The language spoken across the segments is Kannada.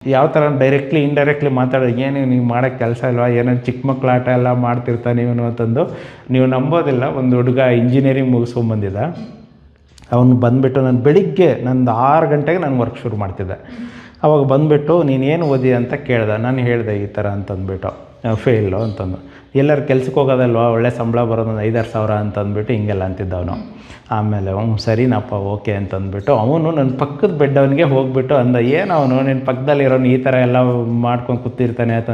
ಯಾವ ಥರ ಡೈರೆಕ್ಟ್ಲಿ ಇಂಡೈರೆಕ್ಟ್ಲಿ ಮಾತಾಡೋದು, ಏನು ನೀವು ಮಾಡೋಕ್ಕೆ ಕೆಲಸ ಇಲ್ವಾ, ಏನೋ ಚಿಕ್ಕ ಮಕ್ಳ ಆಟ ಎಲ್ಲ ಮಾಡ್ತಿರ್ತಾನೆ ನೀವು ಅಂತಂದು. ನೀವು ನಂಬೋದಿಲ್ಲ, ಒಂದು ಹುಡುಗ ಇಂಜಿನಿಯರಿಂಗ್ ಮುಗಿಸ್ಕೊಂಬಂದಿದ್ದ. ಅವನು ಬಂದುಬಿಟ್ಟು ನಾನು ಬೆಳಿಗ್ಗೆ ನಂದು 6 ಗಂಟೆಗೆ ನಾನು ವರ್ಕ್ ಶುರು ಮಾಡ್ತಿದ್ದೆ. ಅವಾಗ ಬಂದುಬಿಟ್ಟು ನೀನೇನು ಓದಿ ಅಂತ ಕೇಳ್ದೆ. ನಾನು ಹೇಳಿದೆ ಈ ಥರ ಅಂತಂದ್ಬಿಟ್ಟು, ಫೇಲು ಅಂತಂದು. ಎಲ್ಲರೂ ಕೆಲ್ಸಕ್ಕೆ ಹೋಗೋದಲ್ವ, ಒಳ್ಳೆ ಸಂಬಳ ಬರೋದು 5-6 ಸಾವಿರ ಅಂತಂದ್ಬಿಟ್ಟು ಹಿಂಗೆಲ್ಲ ಅಂತಿದ್ದ ಅವನು. ಆಮೇಲೆ ಸರಿನಪ್ಪ ಓಕೆ ಅಂತಂದ್ಬಿಟ್ಟು ಅವನು ನನ್ನ ಪಕ್ಕದ ಬೆಡ್ ಅವನಿಗೆ ಹೋಗ್ಬಿಟ್ಟು ಅಂದ, ಏನು ಅವನು ನಿನ್ನ ಪಕ್ಕದಲ್ಲಿರೋನು ಈ ಥರ ಎಲ್ಲ ಮಾಡ್ಕೊಂಡು ಕೂತಿರ್ತಾನೆ ಅಂತ.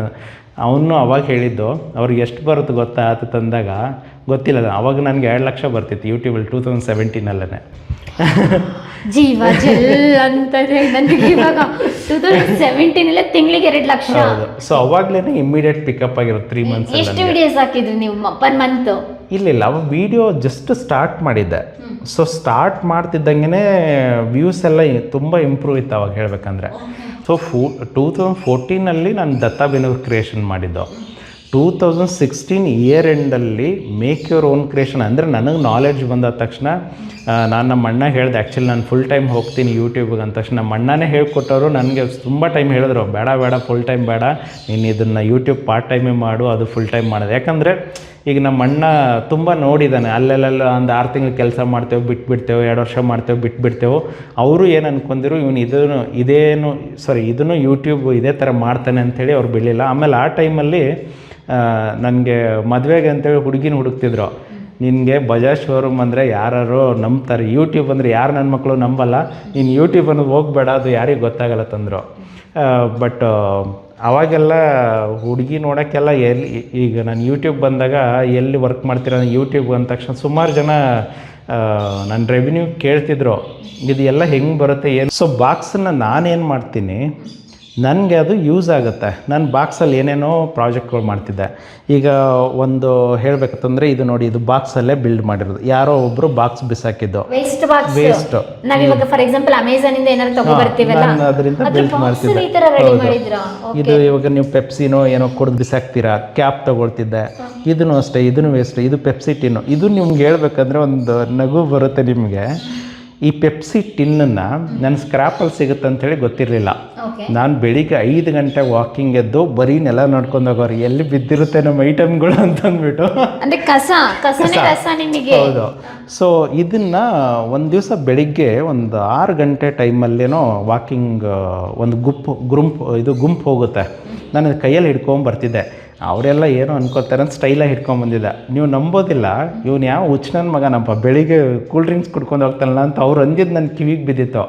ಅವನು ಅವಾಗ ಹೇಳಿದ್ದು ಅವ್ರಿಗೆ ಎಷ್ಟು ಬರುತ್ತೆ ಗೊತ್ತಾ ಅಂತ ತಂದಾಗ, ಗೊತ್ತಿಲ್ಲ. ಅವಾಗ ನನಗೆ 2 ಲಕ್ಷ ಬರ್ತಿತ್ತು ಯೂಟ್ಯೂಬಲ್ಲಿ 2017 ಜೀವ ಜಲ್ ಅಂತಂದ್ರೆ ನನಗೆ ಇವಾಗ 2017 ತಿಂಗಳಿಗೆ 2 ಲಕ್ಷ. ಹೌದು. ಸೊ ಅವಾಗಲೇ ಇಮ್ಮಿಡಿಯೇಟ್ ಪಿಕಪ್ ಆಗಿರೋದು 3 ಮಂತ್ಸ್. ಎಷ್ಟು ವಿಡಿಯೋಸ್ ಹಾಕಿದ್ರಿ ನೀವು ಪರ್ ಮಂತ್? ಇಲ್ಲ ಅವಾಗ ವಿಡಿಯೋ ಜಸ್ಟ್ ಸ್ಟಾರ್ಟ್ ಮಾಡಿದ್ದೆ. ಸೊ ಸ್ಟಾರ್ಟ್ ಮಾಡ್ತಿದ್ದಂಗೆ ವ್ಯೂಸ್ ಎಲ್ಲ ತುಂಬ ಇಂಪ್ರೂವ್ ಇತ್ತು ಅವಾಗ ಹೇಳಬೇಕಂದ್ರೆ. ಸೊ 2014 ನಾನು ದತ್ತಾ ಬೆನೂರು ಕ್ರಿಯೇಷನ್ ಮಾಡಿದ್ದು. 2016 ಇಯರ್ ಎಂಡಲ್ಲಿ ಮೇಕ್ ಯುವರ್ ಓನ್ ಕ್ರಿಯೇಷನ್ ಅಂದರೆ ನನಗೆ ನಾಲೆಡ್ಜ್ ಬಂದಾದ ತಕ್ಷಣ ನಾನು ನಮ್ಮ ಅಣ್ಣ ಹೇಳಿದೆ. ಆ್ಯಕ್ಚುಲಿ ನಾನು ಫುಲ್ ಟೈಮ್ ಹೋಗ್ತೀನಿ ಯೂಟ್ಯೂಬ್ಗೆ ಅಂದ ತಕ್ಷಣ ನಮ್ಮ ಅಣ್ಣನೇ ಹೇಳ್ಕೊಟ್ಟವರು. ನನಗೆ ತುಂಬ ಟೈಮ್ ಹೇಳಿದ್ರು, ಬೇಡ ಫುಲ್ ಟೈಮ್ ಬೇಡ, ನೀನು ಇದನ್ನು ಯೂಟ್ಯೂಬ್ ಪಾರ್ಟ್ ಟೈಮೇ ಮಾಡು, ಅದು ಫುಲ್ ಟೈಮ್ ಮಾಡೋದು. ಯಾಕಂದರೆ ಈಗ ನಮ್ಮ ಅಣ್ಣ ತುಂಬ ನೋಡಿದ್ದಾನೆ, ಅಲ್ಲೆಲ್ಲ ಒಂದು 6 ತಿಂಗಳು ಕೆಲಸ ಮಾಡ್ತೇವೆ ಬಿಟ್ಬಿಡ್ತೇವೆ, 2 ವರ್ಷ ಮಾಡ್ತೇವೆ ಬಿಟ್ಬಿಡ್ತೇವೆ. ಅವರು ಏನು ಅನ್ಕೊಂಡಿರು, ಇವನು ಇದನ್ನು ಯೂಟ್ಯೂಬ್ ಇದೇ ಥರ ಮಾಡ್ತಾನೆ ಅಂಥೇಳಿ ಅವ್ರು ಬಿಡಲಿಲ್ಲ. ಆಮೇಲೆ ಆ ಟೈಮಲ್ಲಿ ನನಗೆ ಮದುವೆಗೆ ಅಂತೇಳಿ ಹುಡುಗಿನ ಹುಡುಕ್ತಿದ್ರು. ನಿನಗೆ ಬಜಾಜ್ ಶೋರೂಮ್ ಅಂದರೆ ಯಾರು ನಂಬ್ತಾರೆ, ಯೂಟ್ಯೂಬ್ ಅಂದರೆ ಯಾರು ನನ್ನ ಮಕ್ಕಳು ನಂಬಲ್ಲ, ನೀನು ಯೂಟ್ಯೂಬ್ ಅನ್ನೋದು ಹೋಗಬೇಡ, ಅದು ಯಾರಿಗೆ ಗೊತ್ತಾಗಲ್ಲ ತಂದರು. ಬಟ್ ಅವಾಗೆಲ್ಲ ಹುಡುಗಿ ನೋಡೋಕ್ಕೆಲ್ಲ ಈಗ ನಾನು ಯೂಟ್ಯೂಬ್ ಬಂದಾಗ ಎಲ್ಲಿ ವರ್ಕ್ ಮಾಡ್ತೀರ ಯೂಟ್ಯೂಬ್ ಅಂದ ತಕ್ಷಣ ಸುಮಾರು ಜನ ನನ್ನ ರೆವಿನ್ಯೂ ಕೇಳ್ತಿದ್ರು, ಇದು ಎಲ್ಲ ಹೆಂಗೆ ಬರುತ್ತೆ ಏನು. ಸೊ ಬಾಕ್ಸನ್ನು ನಾನೇನು ಮಾಡ್ತೀನಿ, ನನಗೆ ಅದು ಯೂಸ್ ಆಗುತ್ತೆ. ನಾನು ಬಾಕ್ಸಲ್ಲಿ ಏನೇನೋ ಪ್ರಾಜೆಕ್ಟ್ಗಳು ಮಾಡ್ತಿದ್ದೆ. ಈಗ ಒಂದು ಹೇಳಬೇಕಂತಂದರೆ ಇದು ನೋಡಿ, ಇದು ಬಾಕ್ಸಲ್ಲೇ ಬಿಲ್ಡ್ ಮಾಡಿರೋದು. ಯಾರೋ ಒಬ್ಬರು ಬಾಕ್ಸ್ ಬಿಸಾಕಿದ್ದು ವೇಸ್ಟ್. ನಾವಿವಾಗ ಫಾರ್ ಎಕ್ಸಾಂಪಲ್ ಅಮೆಝಾನ್ ಇಂದ ಏನಾದ್ರು ತಗೊಂಡ್ಬರ್ತೀವಲ್ಲ, ನಾನು ಅದರಿಂದ ಬಿಲ್ಡ್ ಮಾಡ್ತಿದ್ದೆ. ಇದು ಇವಾಗ ನೀವು ಪೆಪ್ಸಿನೋ ಏನೋ ಕುಡಿದು ಬಿಸಾಕ್ತೀರಾ, ಕ್ಯಾಪ್ ತೊಗೊಳ್ತಿದ್ದೆ. ಇದನ್ನು ಅಷ್ಟೇ, ಇದನ್ನು ವೇಸ್ಟ್. ಇದು ಪೆಪ್ಸಿ ಟಿನ್ನು. ಇದು ನಿಮ್ಗೆ ಹೇಳ್ಬೇಕಂದ್ರೆ ಒಂದು ನಗು ಬರುತ್ತೆ ನಿಮಗೆ. ಈ ಪೆಪ್ಸಿ ಟಿನ್ನನ್ನು ನನ್ನ ಸ್ಕ್ರ್ಯಾಪಲ್ಲಿ ಸಿಗುತ್ತೆ ಅಂಥೇಳಿ ಗೊತ್ತಿರಲಿಲ್ಲ. ನಾನು ಬೆಳಿಗ್ಗೆ 5 ಗಂಟೆ ವಾಕಿಂಗ್ ಎದ್ದು ಬರೀ ನೆಲ ನೋಡ್ಕೊಂಡು ಹೋಗೋರು, ಎಲ್ಲಿ ಬಿದ್ದಿರುತ್ತೆ ನಮ್ಮ ಐಟಮ್ಗಳು ಅಂತಂದ್ಬಿಟ್ಟು. ಹೌದು. ಸೊ ಇದನ್ನು ಒಂದು ದಿವಸ ಬೆಳಿಗ್ಗೆ ಒಂದು 6 ಗಂಟೆ ಟೈಮಲ್ಲೇನೋ ವಾಕಿಂಗ್ ಒಂದು ಗುಂಪು ಹೋಗುತ್ತೆ. ನಾನು ಕೈಯಲ್ಲಿ ಹಿಡ್ಕೊಂಬರ್ತಿದ್ದೆ. ಅವರೆಲ್ಲ ಏನೋ ಅನ್ಕೋತಾರೆ ಅಂತ ಸ್ಟೈಲಾಗಿ ಹಿಡ್ಕೊಂಬಂದಿದ್ದೆ. ನೀವು ನಂಬೋದಿಲ್ಲ, ಇವನು ಯಾವ ಹುಚ್ಚ ನನ್ನ ಮಗನಪ್ಪ ಬೆಳಿಗ್ಗೆ ಕೂಲ್ ಡ್ರಿಂಕ್ಸ್ ಕುಡ್ಕೊಂಡು ಹೋಗ್ತಾನಲ್ಲ ಅಂತ ಅವ್ರು ಅಂದಿದ್ದು ನನ್ನ ಕಿವಿಗೆ ಬಿದ್ದಿತ್ತು.